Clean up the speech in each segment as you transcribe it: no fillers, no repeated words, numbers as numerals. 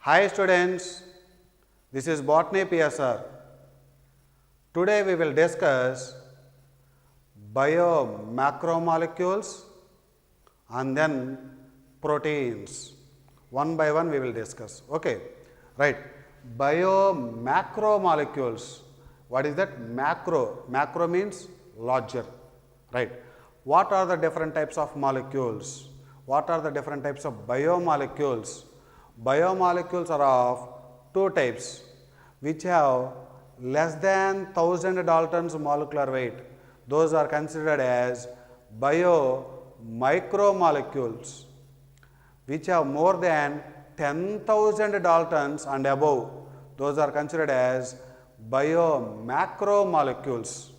Hi students, this is Botany PSR. Today we will discuss bio-macromolecules and then proteins. One by one we will discuss. Okay, right. Bio-macromolecules. What is that? Macro. Macro means larger. Right. What are the different types of molecules? What are the different types of biomolecules? Biomolecules are of two types which have less than 1000 Daltons molecular weight. Those are considered as bio-micromolecules. Which have more than 10,000 Daltons and above. Those are considered as bio-macromolecules.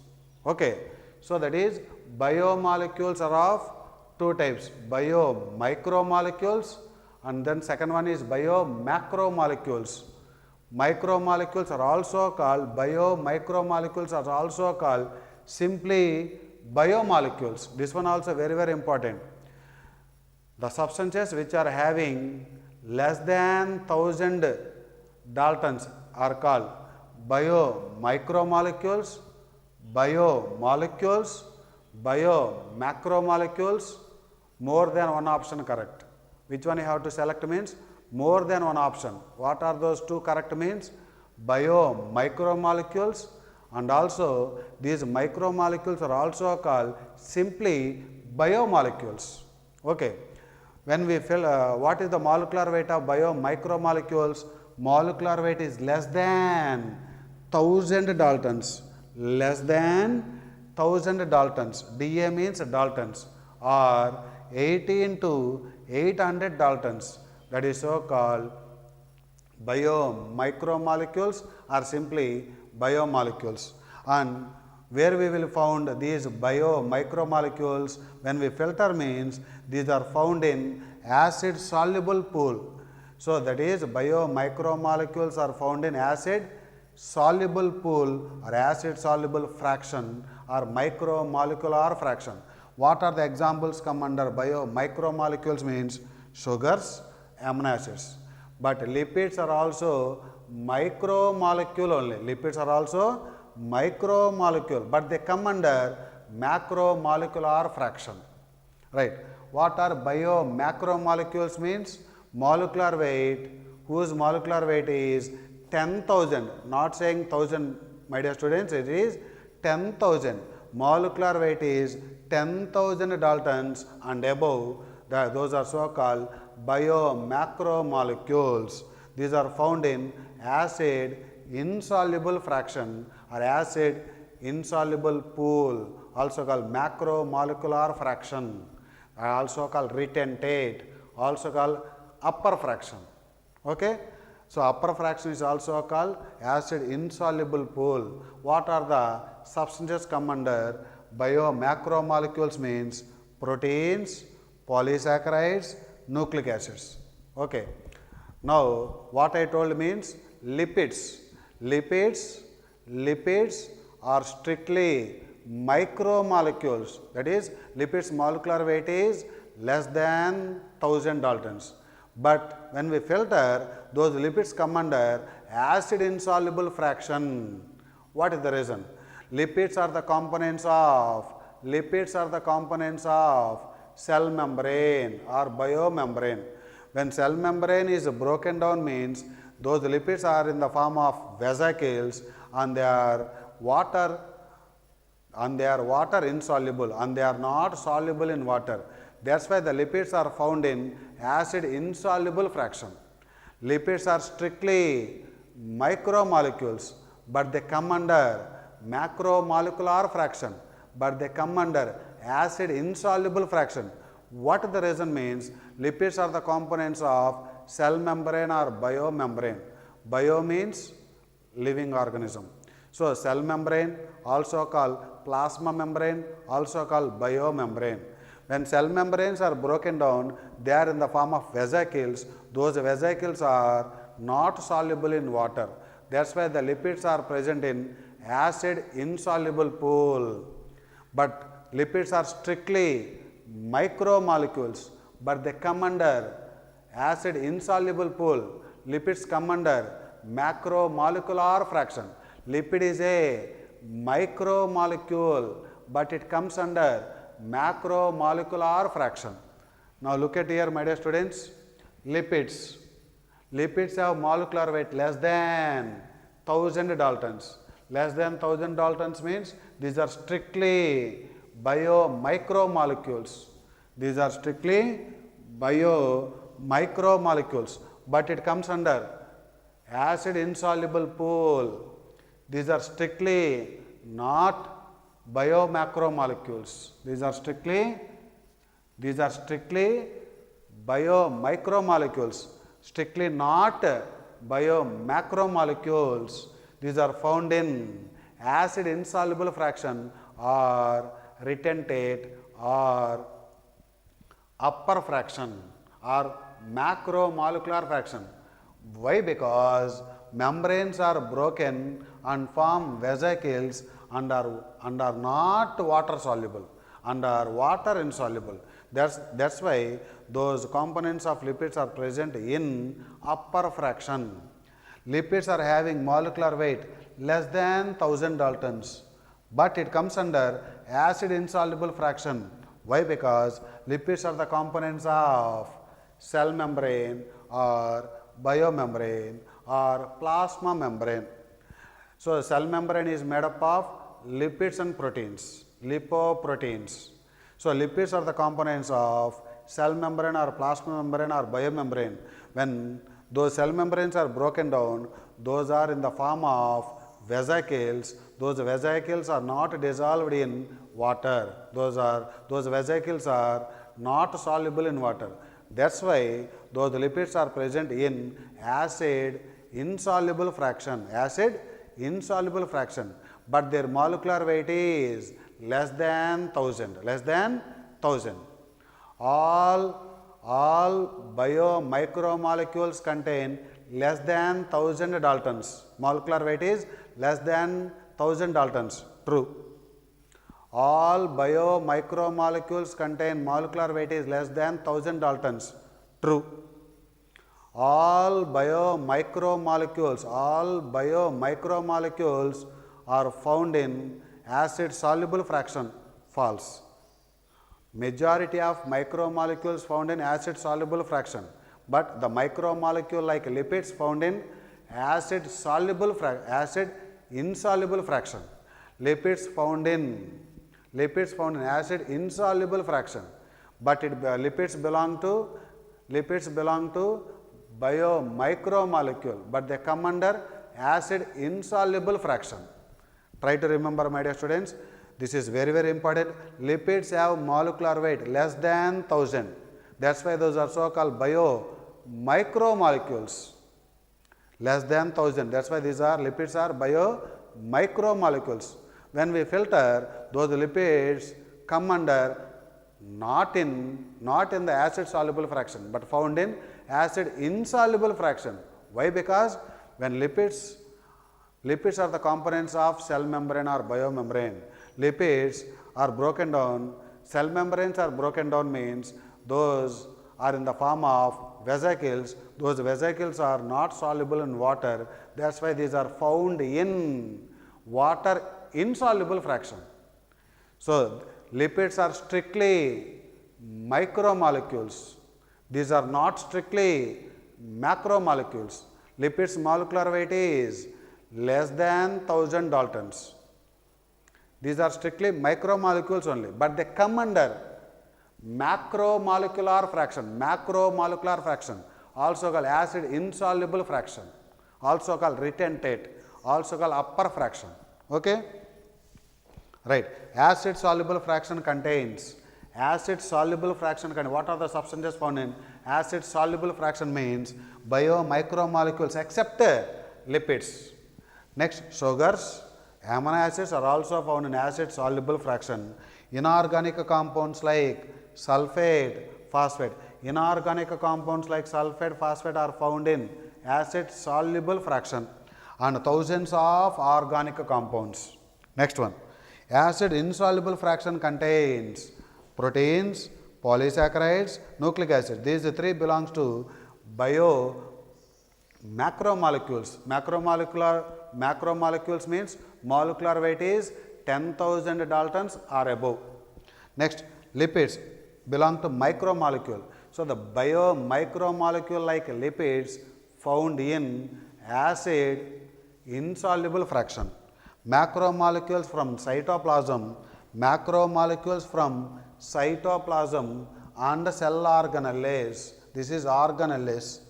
Okay. So, that is biomolecules are of two types, bio-micromolecules and then second one is bio-macromolecules. Micromolecules are also called, bio-micromolecules are also called simply biomolecules. This one also very, very important. The substances which are having less than 1000 Daltons are called bio-micromolecules, biomolecules, bio-macromolecules. More than one option correct. Which one you have to select means more than one option. What are those two correct means? Bio-micromolecules and also these micromolecules are also called simply biomolecules. Okay. When we fill, what is the molecular weight of bio-micromolecules? Molecular weight is less than 1000 Daltons. Less than 1000 Daltons. Da means Daltons or 18 to 800 Daltons. That is so called bio-micromolecules or simply biomolecules. And where we will found these bio-micromolecules when we filter means these are found in acid soluble pool. So, that is bio-micromolecules are found in acid soluble pool or acid soluble fraction or micromolecular fraction. What are the examples come under bio-micromolecules means sugars, amino acids. But lipids are also micromolecule only. Lipids are also micromolecule, but they come under macromolecular fraction. Right. What are bio-macromolecules means? Molecular weight, whose molecular weight is 10,000, not saying 1000 my dear students, it is 10,000. Molecular weight is 10,000 Daltons and above, those are so called bio-macromolecules. These are found in acid insoluble fraction or acid insoluble pool, also called macromolecular fraction, also called retentate, also called upper fraction. Okay. So, upper fraction is also called acid insoluble pool. What are the substances come under bio-macromolecules means proteins, polysaccharides, nucleic acids. Okay. Now, what I told means lipids. Lipids are strictly micromolecules. That is, lipids molecular weight is less than 1000 Daltons. But when we filter, those lipids come under acid insoluble fraction. What is the reason? Lipids are the components of cell membrane or biomembrane. When cell membrane is broken down means those lipids are in the form of vesicles and they are water insoluble and they are not soluble in water. That is why the lipids are found in acid insoluble fraction. Lipids are strictly micromolecules, but they come under macromolecular fraction, but they come under acid insoluble fraction. What the reason means? Lipids are the components of cell membrane or biomembrane. Bio means living organism. So, cell membrane also called plasma membrane, also called biomembrane. When cell membranes are broken down, they are in the form of vesicles. Those vesicles are not soluble in water. That is why the lipids are present in acid insoluble pool. But lipids are strictly micromolecules, but they come under acid insoluble pool. lipids come under macromolecular fraction. Lipid is a micromolecule, but it comes under macromolecular fraction. Now look at here, my dear students, lipids. Lipids have molecular weight less than 1000 Daltons. Less than 1000 Daltons means these are strictly biomicromolecules. These are strictly biomicromolecules, but it comes under acid insoluble pool. These are strictly not biomacromolecules. These are strictly biomicromolecules, strictly not biomacromolecules. These are found in acid insoluble fraction or retentate or upper fraction or macromolecular fraction. Why? Because membranes are broken and form vesicles and are not water soluble and are water insoluble. That's why those components of lipids are present in upper fraction. Lipids are having molecular weight less than 1000 Daltons, but it comes under acid insoluble fraction. Why? Because lipids are the components of cell membrane or biomembrane or plasma membrane. So, cell membrane is made up of lipids and proteins, lipoproteins. So, lipids are the components of cell membrane or plasma membrane or biomembrane. When those cell membranes are broken down, those are in the form of vesicles. Those vesicles are not dissolved in water. Those vesicles are not soluble in water. That's why those lipids are present in acid insoluble fraction, but their molecular weight is less than 1000. All biomicromolecules contain less than 1000 Daltons. Molecular weight is less than 1000 Daltons. True. All biomicromolecules contain molecular weight is less than 1000 Daltons. True. All biomicromolecules are found in acid soluble fraction. False. Majority of micromolecules found in acid soluble fraction, but the micromolecule like lipids found in acid insoluble fraction. Lipids found in acid insoluble fraction, but lipids belong to biomicromolecule, but they come under acid insoluble fraction. Try to remember, my dear students, this is very, very important. Lipids have molecular weight less than 1000. That's why those are so called biomicromolecules. Less than 1000. That's why lipids are biomicromolecules. When we filter, those lipids come under not in the acid soluble fraction, but found in acid insoluble fraction. Why? Because when lipids are the components of cell membrane or biomembrane. Lipids are broken down, cell membranes are broken down means those are in the form of vesicles. Those vesicles are not soluble in water. That's why these are found in water insoluble fraction. So, lipids are strictly micromolecules. These are not strictly macromolecules. Lipids molecular weight is less than 1000 Daltons. These are strictly micromolecules only, but they come under macromolecular fraction, also called acid insoluble fraction, also called retentate, also called upper fraction. Okay? Right. Acid soluble fraction contains, what are the substances found in acid soluble fraction means biomicromolecules except lipids. Next, sugars, amino acids are also found in acid soluble fraction. Inorganic compounds like sulfate, phosphate. Inorganic compounds like sulfate, phosphate are found in acid soluble fraction and thousands of organic compounds. Next one, acid insoluble fraction contains proteins, polysaccharides, nucleic acid. These three belongs to Macromolecules means molecular weight is 10,000 Daltons or above. Next, lipids belong to micromolecule. So, the biomicromolecule like lipids found in acid insoluble fraction. Macromolecules from cytoplasm and cell organelles. This is organelles.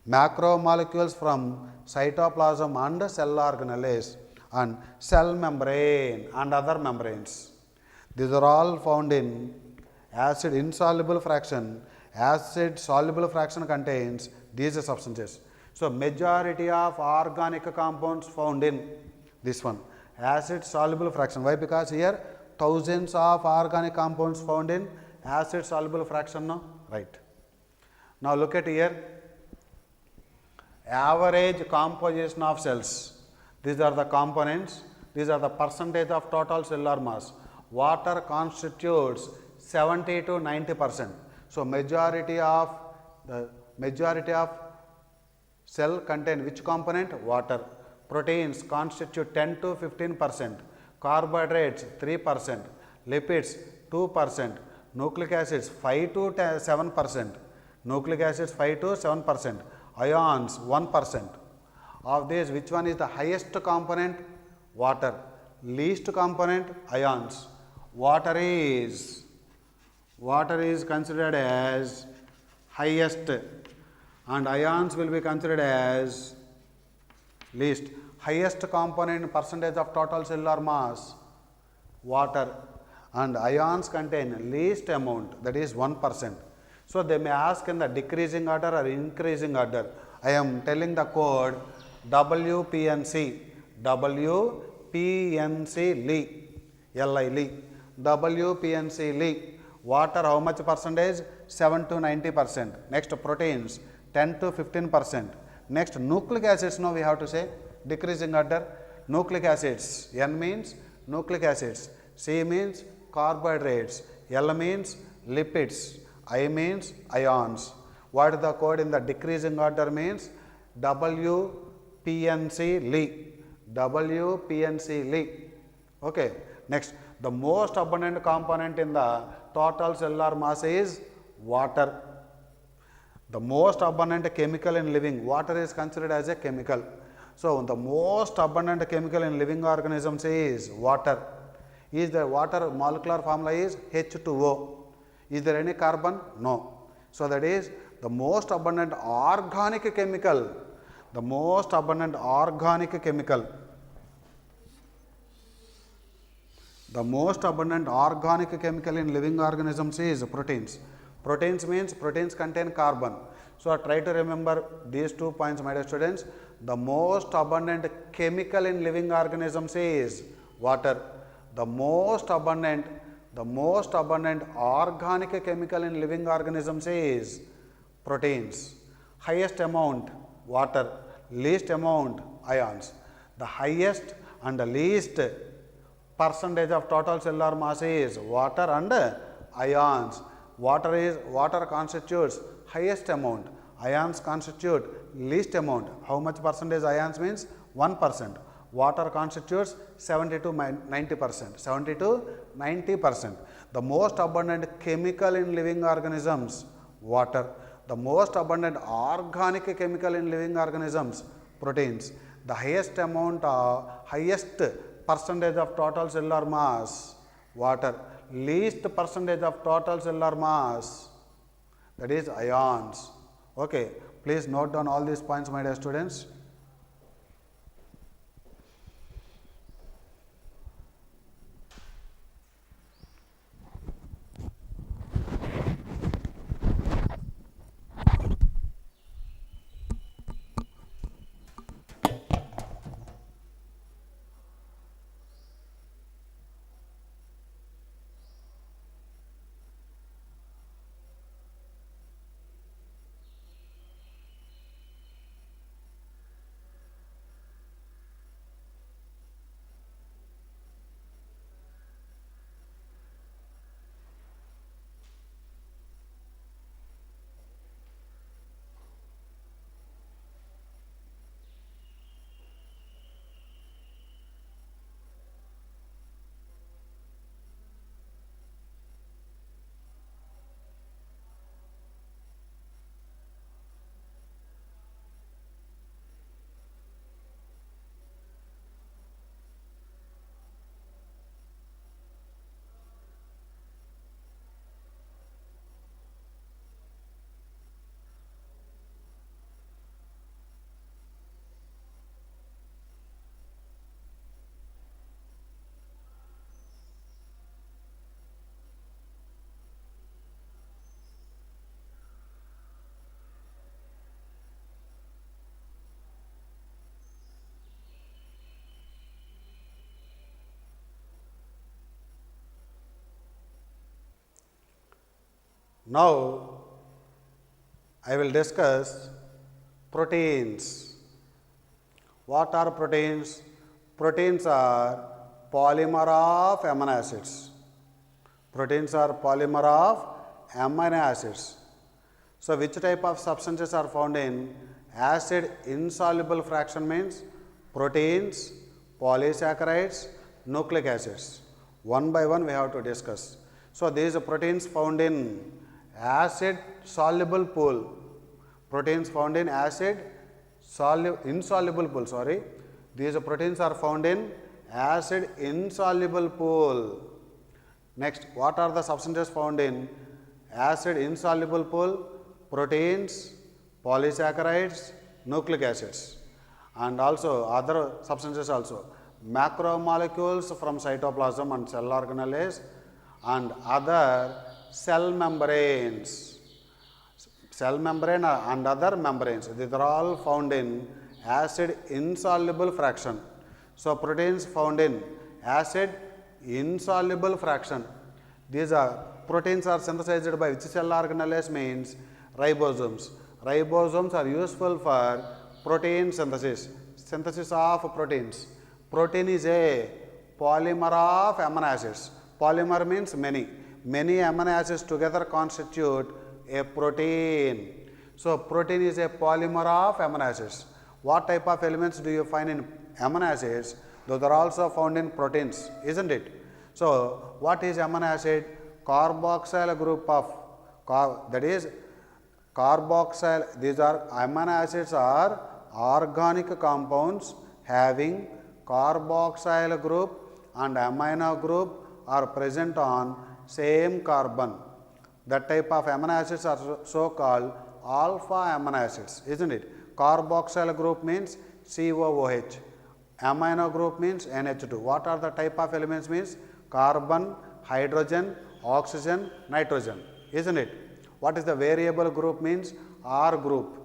Macromolecules from cytoplasm and cell organelles and cell membrane and other membranes. These are all found in acid insoluble fraction. Acid soluble fraction contains these substances. So, majority of organic compounds found in this one acid soluble fraction. Why? Because here thousands of organic compounds found in acid soluble fraction. No? Right. Now, look at here average composition of cells. These are the components. These are the percentage of total cellular mass. Water constitutes 70 to 90%. So, majority of cell contain which component? Water. Proteins constitute 10 to 15%. Carbohydrates 3%. Lipids 2%. Nucleic acids 5 to 7%. Nucleic acids 5 to 7%. Ions 1%. Of these, which one is the highest component? Water. Least component? Ions. Water is considered as highest and ions will be considered as least. Highest component percentage of total cellular mass? Water, and ions contain least amount, that is 1%. So, they may ask in the decreasing order or increasing order. I am telling the code WPNC, Li, WPNC Li. Water how much percentage? 7 to 90%. Next, proteins 10 to 15%. Next, nucleic acids, now we have to say decreasing order. Nucleic acids, N means nucleic acids, C means carbohydrates, L means lipids, I means ions. What is the code in the decreasing order means? WPNC Li. Okay. Next, the most abundant component in the total cellular mass is water. The most abundant chemical in living, water is considered as a chemical. So, the most abundant chemical in living organisms is water. Is the water molecular formula is H2O. Is there any carbon? No. So, that is the most abundant organic chemical. The most abundant organic chemical. The most abundant organic chemical in living organisms is proteins. Proteins means proteins contain carbon. So, try to remember these 2 points, my dear students. The most abundant chemical in living organisms is water. The most abundant organic chemical in living organisms is proteins. Highest amount water, least amount ions. The highest and the least percentage of total cellular mass is water and ions. Water constitutes highest amount, ions constitute least amount. How much percentage ions means? 1%. Water constitutes 70 to 90%. 70 to 90%. The most abundant chemical in living organisms, water. The most abundant organic chemical in living organisms, proteins. The highest percentage of total cellular mass, water. Least percentage of total cellular mass, that is ions. Okay. Please note down all these points, my dear students. Now I will discuss proteins. What are proteins? Proteins are polymer of amino acids. Proteins are polymer of amino acids. So which type of substances are found in acid insoluble fraction means proteins, polysaccharides, nucleic acids. One by one we have to discuss. So these proteins found in acid soluble pool. Proteins found in acid insoluble pool, sorry. These proteins are found in acid insoluble pool. Next, what are the substances found in acid insoluble pool? Proteins, polysaccharides, nucleic acids, and also other substances also. Macromolecules from cytoplasm and cell organelles and other cell membranes. Cell membrane and other membranes, these are all found in acid insoluble fraction. So proteins found in acid insoluble fraction. These are proteins are synthesized by which cell organelles means ribosomes. Ribosomes are useful for protein synthesis. Synthesis of proteins. Protein is a polymer of amino acids. Polymer means many. Many amino acids together constitute a protein. So protein is a polymer of amino acids. What type of elements do you find in amino acids? Those are also found in proteins, isn't it? So what is amino acid? Carboxyl group of that is carboxyl. These are amino acids are organic compounds having carboxyl group and amino group are present on same carbon. That type of amino acids are so called alpha amino acids, isn't it? Carboxyl group means COOH. Amino group means NH2. What are the type of elements means carbon, hydrogen, oxygen, nitrogen, isn't it? What is the variable group means R group,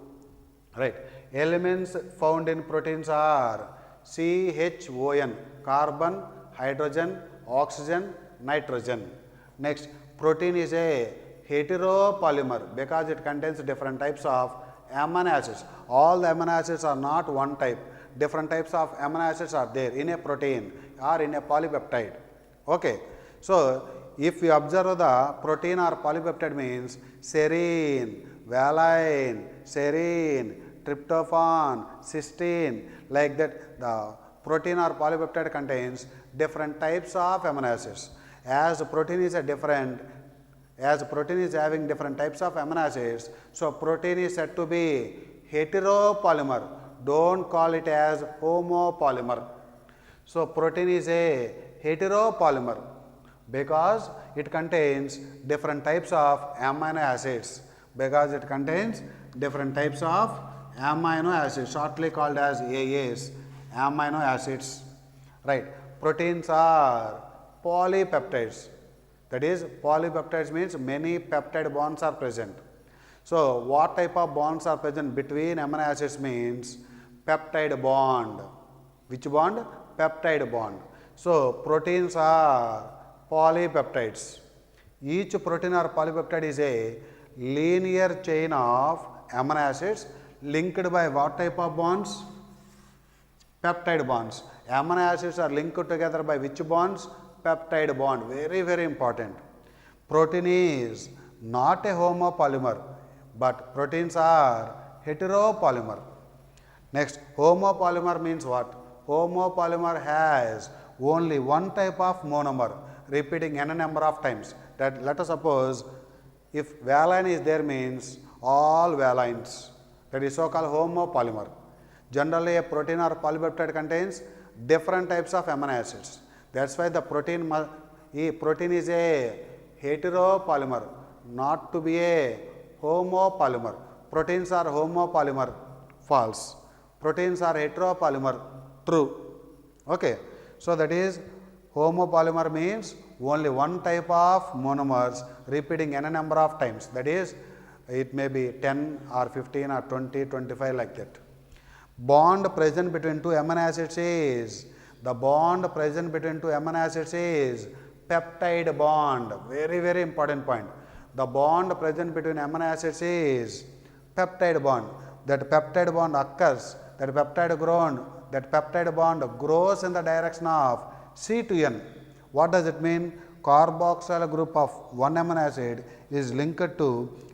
right? Elements found in proteins are CHON, carbon, hydrogen, oxygen, nitrogen. Next, protein is a heteropolymer because it contains different types of amino acids. All the amino acids are not one type. Different types of amino acids are there in a protein or in a polypeptide. Okay. So, if we observe the protein or polypeptide means serine, valine, serine, tryptophan, cysteine, like that the protein or polypeptide contains different types of amino acids. As protein is having different types of amino acids, so protein is said to be heteropolymer. Don't call it as homopolymer. So protein is a heteropolymer because it contains different types of amino acids. Shortly called as AAs, amino acids. Right. Proteins are polypeptides. That is, polypeptides means many peptide bonds are present. So, what type of bonds are present between amino acids means peptide bond. Which bond? Peptide bond. So, proteins are polypeptides. Each protein or polypeptide is a linear chain of amino acids linked by what type of bonds? Peptide bonds. Amino acids are linked together by which bonds? Peptide bond. Very, very important. Protein is not a homopolymer, but proteins are heteropolymer. Next, homopolymer means what? Homopolymer has only one type of monomer repeating n number of times. That let us suppose if valine is there means all valines. That is so called homopolymer. Generally, a protein or polypeptide contains different types of amino acids. That's why the protein is a heteropolymer, not to be a homopolymer. Proteins are homopolymer, false. Proteins are heteropolymer, true. Okay. So that is homopolymer means only one type of monomers repeating n number of times. That is, it may be 10 or 15 or 20, 25 like that. Bond present between two amino acids is peptide bond. Very, very important point. The bond present between amino acids is peptide bond. That peptide bond occurs, that peptide bond grows in the direction of C to N. What does it mean? Carboxyl group of one amino acid is linked to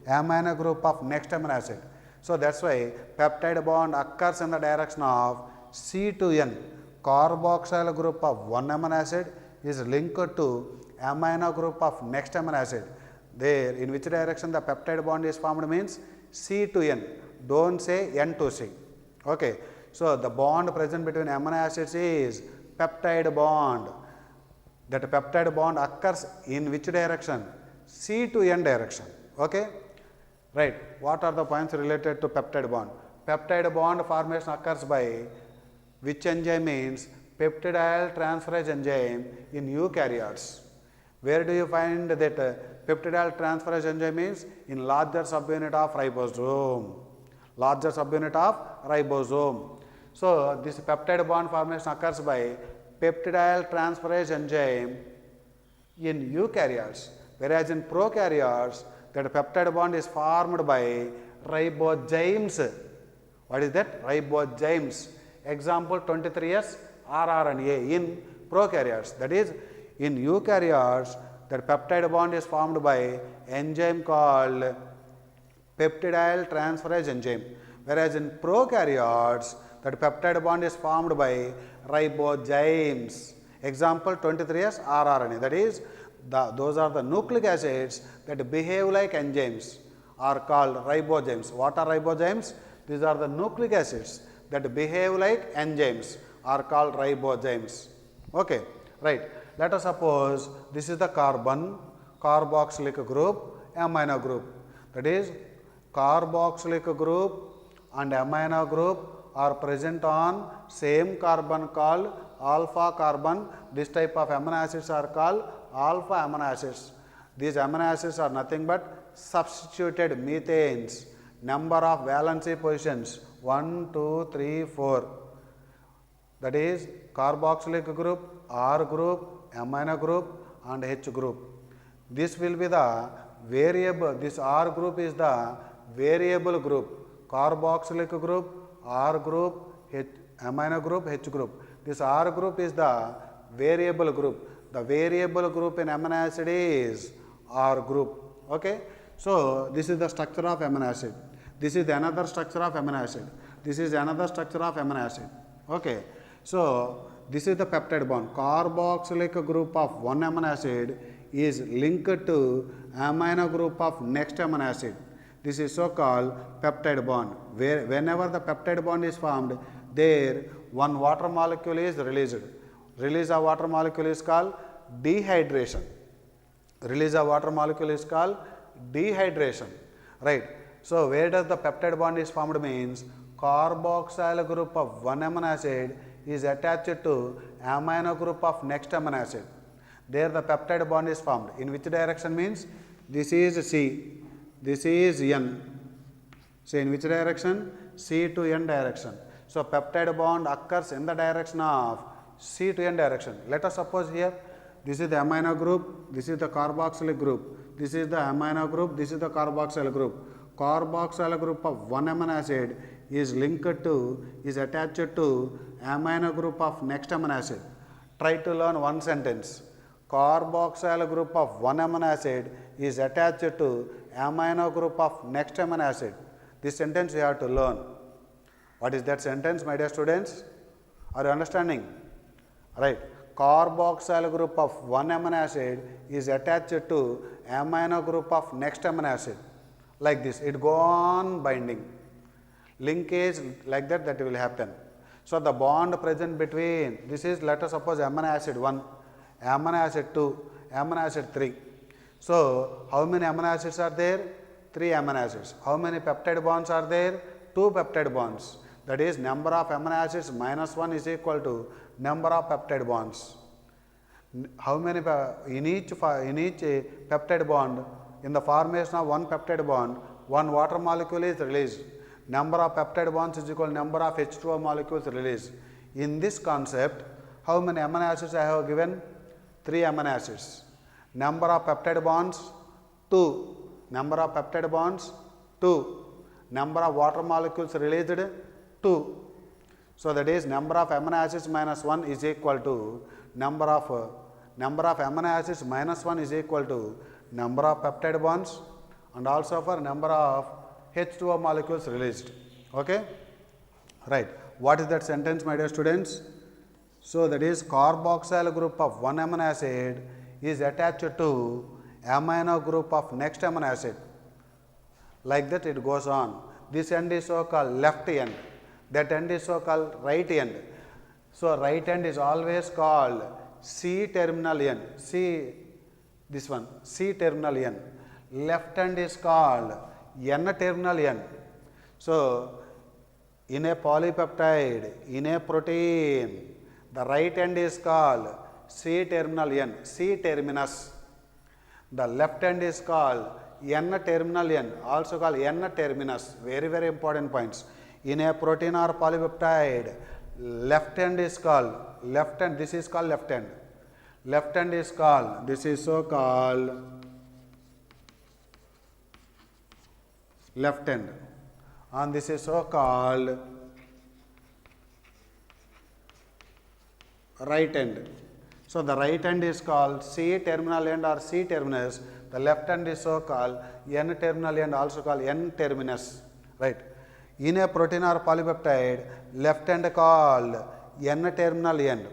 amino group of next amino acid. So that's why peptide bond occurs in the direction of C to N. Carboxyl group of one amino acid is linked to amino group of next amino acid. There, in which direction the peptide bond is formed means C to N. Don't say N to C. Okay. So the bond present between amino acids is peptide bond. That peptide bond occurs in which direction? C to N direction. Okay. Right. What are the points related to peptide bond? Peptide bond formation occurs by which enzyme means peptidyl transferase enzyme in eukaryotes. Where do you find that peptidyl transferase enzyme is? In larger subunit of ribosome. Larger subunit of ribosome. So this peptide bond formation occurs by peptidyl transferase enzyme in eukaryotes, whereas in prokaryotes that peptide bond is formed by ribozymes. What is that? Ribozymes. Example 23S rRNA in prokaryotes. That is, in eukaryotes that peptide bond is formed by enzyme called peptidyl transferase enzyme, whereas in prokaryotes that peptide bond is formed by ribozymes. Example 23S rRNA. That is, those are the nucleic acids that behave like enzymes are called ribozymes. What are ribozymes? These are the nucleic acids that behave like enzymes are called ribozymes. Okay, right. Let us suppose this is the carbon, carboxylic group, amino group. That is, carboxylic group and amino group are present on same carbon called alpha carbon. This type of amino acids are called alpha amino acids. These amino acids are nothing but substituted methanes. Number of valency positions 1, 2, 3, 4. That is carboxylic group, R group, amino group and H group. This will be the variable. This R group is the variable group. Carboxylic group, R group, amino group, H group. This R group is the variable group. The variable group in amino acid is R group. Okay. So this is the structure of amino acid. This is another structure of amino acid. This is another structure of amino acid. Okay. So this is the peptide bond. Carboxylic group of one amino acid is linked to amino group of next amino acid. This is so called peptide bond. Whenever the peptide bond is formed, there one water molecule is released. Release of water molecule is called dehydration. Release of water molecule is called dehydration. Right. So where does the peptide bond is formed means carboxyl group of one amino acid is attached to amino group of next amino acid. There the peptide bond is formed. In which direction means this is C, this is N. So in which direction? C to N direction. So peptide bond occurs in the direction of C to N direction. Let us suppose here this is the amino group, this is the carboxylic group, this is the amino group, this is the carboxyl group. Carboxyl group of one amino acid is linked to, is attached to amino group of next amino acid. Try to learn one sentence. Carboxyl group of one amino acid is attached to amino group of next amino acid. This sentence you have to learn. What is that sentence, my dear students? Are you understanding? Right. Carboxyl group of one amino acid is attached to amino group of next amino acid. Like this, it go on binding. Linkage like that will happen. So the bond present between, this is, let us suppose amino acid 1, amino acid 2, amino acid 3. So how many amino acids are there? 3 amino acids. How many peptide bonds are there? 2 peptide bonds. That is, number of amino acids minus 1 is equal to number of peptide bonds. How many in each peptide bond, in the formation of one peptide bond, one water molecule is released. Number of peptide bonds is equal to number of H2O molecules released. In this concept, how many amino acids I have given? 3 amino acids. Number of peptide bonds 2. Number of peptide bonds 2. Number of water molecules released 2. So that is number of amino acids minus 1 is equal to number of amino acids minus 1 is equal to number of peptide bonds and also for number of H2O molecules released. Okay? Right. What is that sentence, my dear students? So that is carboxyl group of one amino acid is attached to amino group of next amino acid. Like that it goes on. This end is so called left end. That end is so called right end. So right end is always called C terminal end. C, this one, C terminal end. Left end is called N terminal end. So in a polypeptide, in a protein, the right end is called C terminal end, C terminus. The left end is called N terminal end, also called N terminus. Very, very important points. In a protein or polypeptide, left end is called left end. This is called left end. Left end is called, this is so called left end, and this is so called right end. So the right end is called C terminal end or C terminus. The left end is so called N terminal end, also called N terminus. Right. In a protein or polypeptide, left end called N terminal end.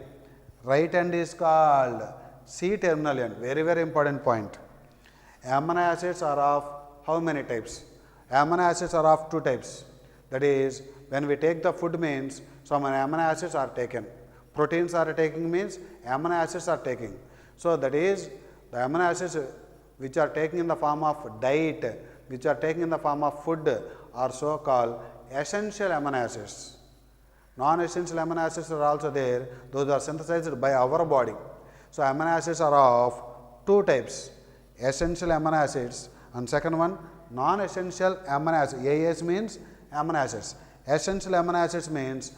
Right end is called C terminal end. Very, very important point. Amino acids are of how many types? Amino acids are of 2 types. That is, when we take the food means some amino acids are taken. Proteins are taking means amino acids are taking. So that is, the amino acids which are taken in the form of diet, which are taken in the form of food, are so called essential amino acids. Non-essential amino acids are also there. Those are synthesized by our body. So amino acids are of 2 types. Essential amino acids and second one non-essential amino acids. AS means amino acids. Essential amino acids means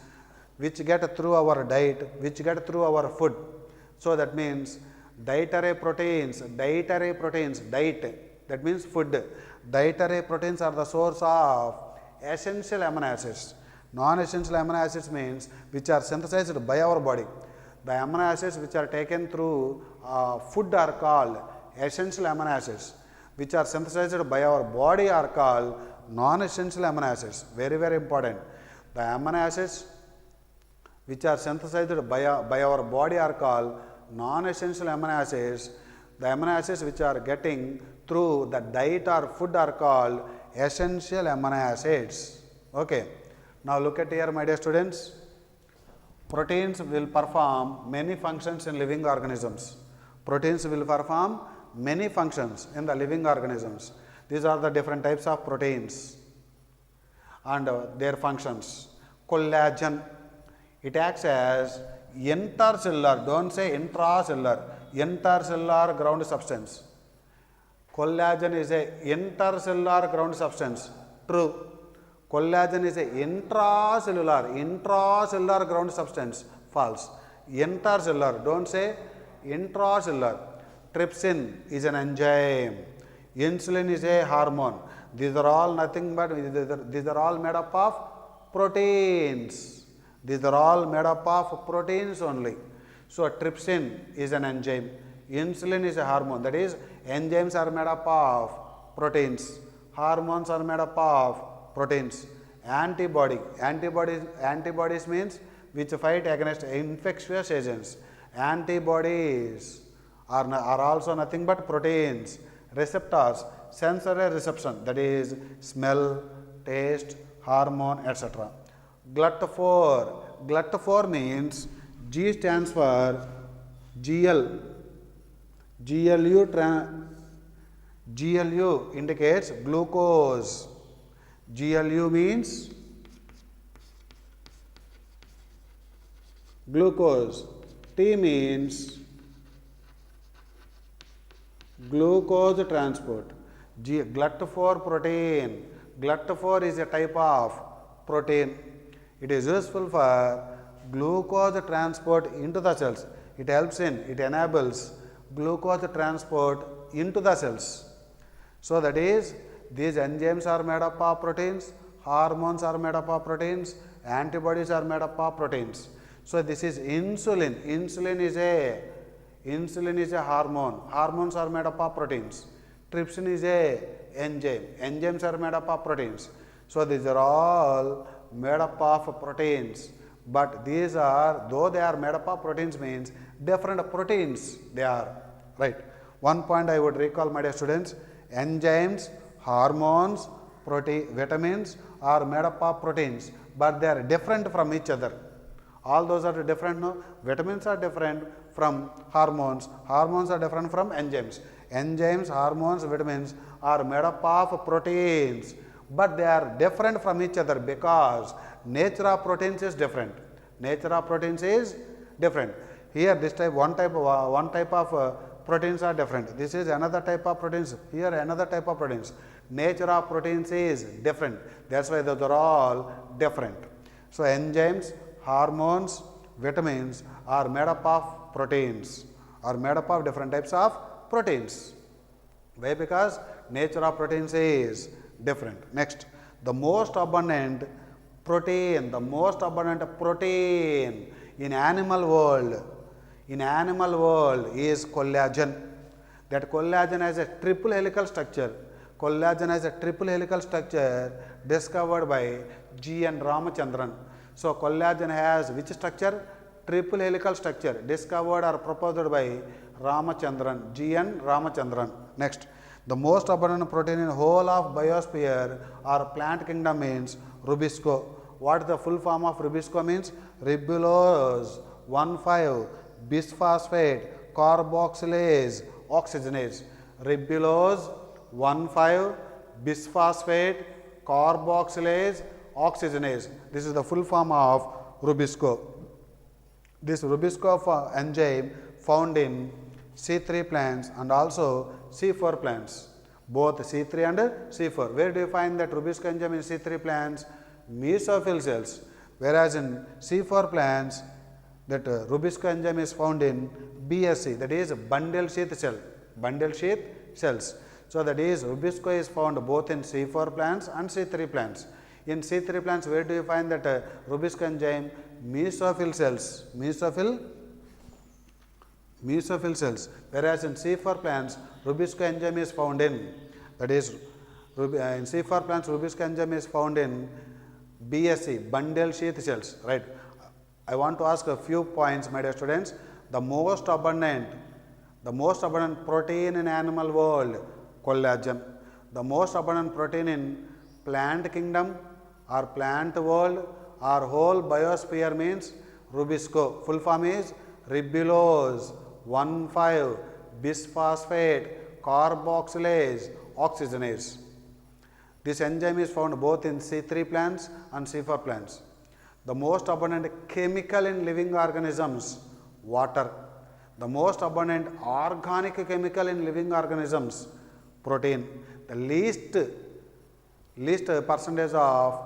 which get through our diet, which get through our food. So that means dietary proteins, diet, that means food. Dietary proteins are the source of essential amino acids. Non-essential amino acids means which are synthesized by our body. The amino acids which are taken through food are called essential amino acids. Which are synthesized by our body are called non-essential amino acids. Very, very important. The amino acids which are synthesized by our body are called non-essential amino acids. The amino acids which are getting through the diet or food are called essential amino acids. Okay. Now look at here, my dear students. Proteins will perform many functions in living organisms. Proteins will perform many functions in the living organisms. These are the different types of proteins and their functions. Collagen, it acts as intercellular, don't say intracellular, intercellular ground substance. Collagen is a intercellular ground substance. True. Collagen is a intracellular ground substance. False. Intercellular, don't say intracellular. Trypsin is an enzyme. Insulin is a hormone. These are all nothing but, these are all made up of proteins. These are all made up of proteins only. So trypsin is an enzyme. Insulin is a hormone. That is, enzymes are made up of proteins. Hormones are made up of proteins. Antibodies means which fight against infectious agents. Antibodies are also nothing but proteins. Receptors, sensory reception, that is smell, taste, hormone, etc. GLUT4 means G stands for GL. GLU indicates glucose. GLU means glucose. T means glucose transport. GLUT4 protein. GLUT4 is a type of protein. It is useful for glucose transport into the cells. It enables glucose transport into the cells. So that is, these enzymes are made up of proteins, hormones are made up of proteins, antibodies are made up of proteins. So this is insulin. Insulin is a hormone. Hormones are made up of proteins. Trypsin is a enzyme. Enzymes are made up of proteins. So these are all made up of proteins. But these are, though they are made up of proteins, means different proteins they are. Right. One point I would recall, my dear students, enzymes, hormones, protein, vitamins are made up of proteins, but they are different from each other. All those are different. No? Vitamins are different from hormones. Hormones are different from enzymes. Enzymes, hormones, vitamins are made up of proteins, but they are different from each other because nature of proteins is different. Nature of proteins is different. Here, this type one type of proteins are different. This is another type of proteins. Here, another type of proteins. Nature of proteins is different. That's why those are all different. So enzymes, hormones, vitamins are made up of proteins, are made up of different types of proteins. Why? Because nature of proteins is different. Next, the most abundant protein in animal world is collagen. That collagen has a triple helical structure. Collagen has a triple helical structure discovered by G. N. Ramachandran. So collagen has which structure? Triple helical structure discovered or proposed by Ramachandran, G. N. Ramachandran. Next, the most abundant protein in whole of biosphere or plant kingdom means rubisco. What is the full form of rubisco means? Ribulose 1,5-bisphosphate carboxylase oxygenase. Ribulose 1,5-bisphosphate carboxylase oxygenase. This is the full form of rubisco. This rubisco enzyme found in C3 plants and also C4 plants, both C3 and C4. Where do you find that rubisco enzyme in C3 plants? Mesophyll cells, whereas in C4 plants that rubisco enzyme is found in BSC, that is bundle sheath cell, bundle sheath cells. So that is rubisco is found both in C4 plants and C3 plants. In C3 plants, where do you find that rubisco enzyme? Mesophyll cells, mesophyll cells, whereas in C4 plants rubisco enzyme is found in, that is in C4 plants rubisco enzyme is found in BSC, bundle sheath cells. Right. I want to ask a few points, my dear students. The most abundant protein in animal world, collagen. The most abundant protein in plant kingdom or plant world or whole biosphere means rubisco. Full form is ribulose 1,5-bisphosphate carboxylase oxygenase. This enzyme is found both in C3 plants and C4 plants. The most abundant chemical in living organisms, water. The most abundant organic chemical in living organisms, protein. The least percentage of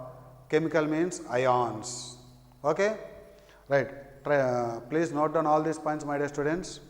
chemical means ions. Okay? Right. Please note down all these points, my dear students.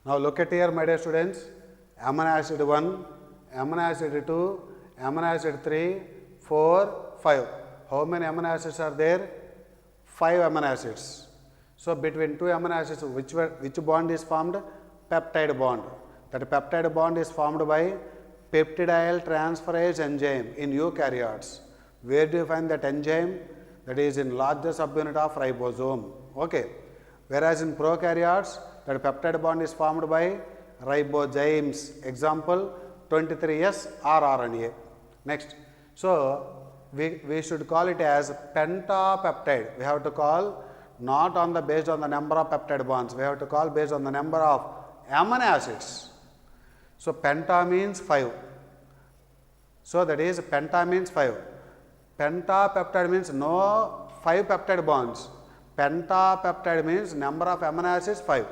Now look at here, my dear students. Amino acid 1, amino acid 2, amino acid 3, 4, 5. How many amino acids are there? 5 amino acids. So between 2 amino acids, which bond is formed? Peptide bond. That peptide bond is formed by peptidyl transferase enzyme in eukaryotes. Where do you find that enzyme? That is in larger subunit of ribosome. Okay. Whereas in prokaryotes, that peptide bond is formed by ribozymes. Example 23S rRNA. Next. So we should call it as pentapeptide. We have to call not on the based on the number of peptide bonds. We have to call based on the number of amino acids. So penta means 5. So that is penta means 5. Pentapeptide means no 5 peptide bonds. Pentapeptide means number of amino acids 5.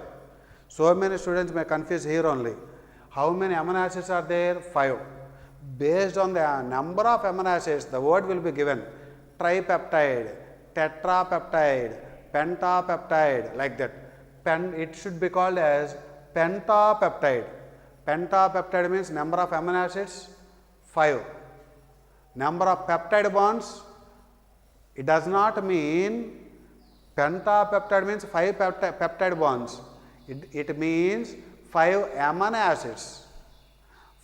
So many students may confuse here only. How many amino acids are there? 5. Based on the number of amino acids, the word will be given. Tripeptide, tetrapeptide, pentapeptide, like that. It should be called as pentapeptide. Pentapeptide means number of amino acids 5. Number of peptide bonds, it does not mean pentapeptide means 5 peptide bonds. It means 5 amino acids.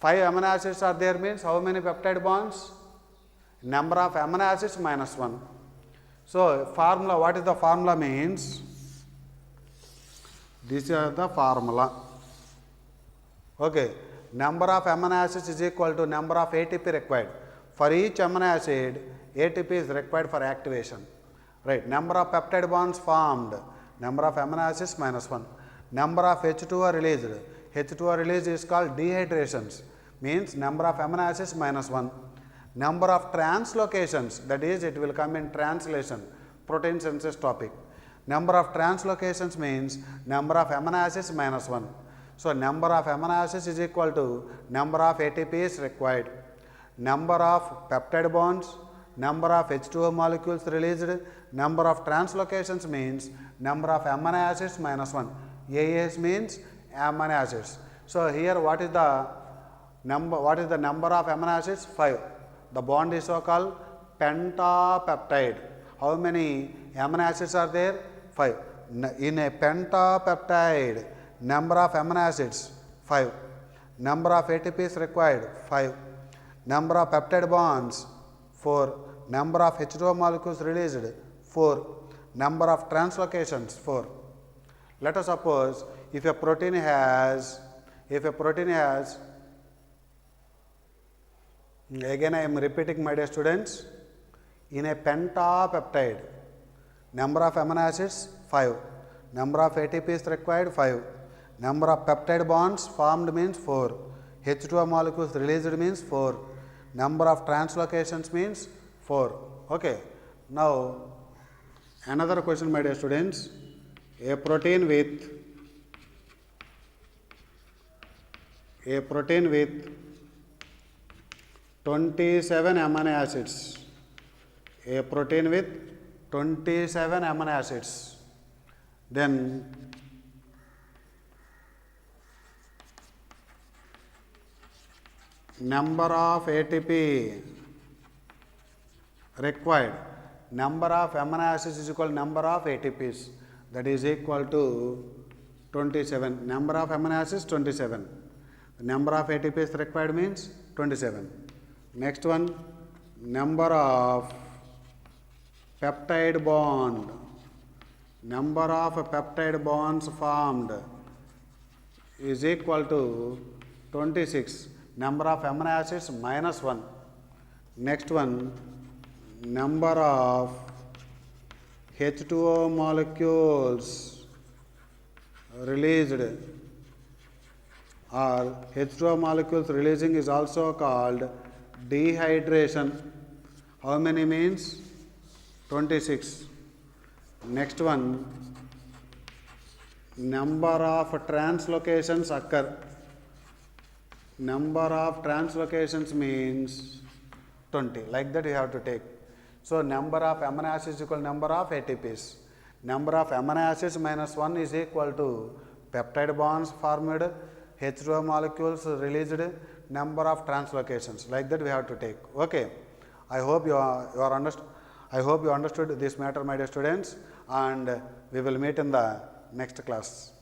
5 amino acids are there means how many peptide bonds? Number of amino acids minus 1. So formula, what is the formula means? This is the formula. Okay. Number of amino acids is equal to number of ATP required. For each amino acid, ATP is required for activation. Right. Number of peptide bonds formed, number of amino acids minus 1. Number of H2O released. H2O released is called dehydrations, means number of amino acids minus 1. Number of translocations, that is it will come in translation, protein synthesis topic. Number of translocations means number of amino acids minus 1. So number of amino acids is equal to number of ATPs required. Number of peptide bonds, number of H2O molecules released, number of translocations means number of amino acids minus 1. AS means amino acids. So here what is the number of amino acids? 5. The bond is so called pentapeptide. How many amino acids are there? 5. In a pentapeptide, number of amino acids 5. Number of ATPs required 5. Number of peptide bonds 4. Number of H2O molecules released 4. Number of translocations 4. Let us suppose if a protein has, again I am repeating my dear students, in a pentapeptide, number of amino acids 5. Number of ATPs required 5. Number of peptide bonds formed means 4. H2O molecules released means 4. Number of translocations means 4. Okay. Now, another question, my dear students. A protein with 27 amino acids. A protein with 27 amino acids. Then number of ATP required. Number of amino acids is equal to number of ATPs. That is equal to 27. Number of amino acids 27. The number of ATPs required means 27. Next one, number of peptide bond. Number of peptide bonds formed is equal to 26. Number of amino acids minus 1. Next one, number of H2O molecules released, or H2O molecules releasing is also called dehydration. How many means? 26. Next one, number of translocations occur. Number of translocations means 20. Like that you have to take. So number of amino acids equal number of ATPs. Number of amino acids minus 1 is equal to peptide bonds formed, H2O molecules released, number of translocations, like that we have to take. Okay. I hope you understood this matter, my dear students, and we will meet in the next class.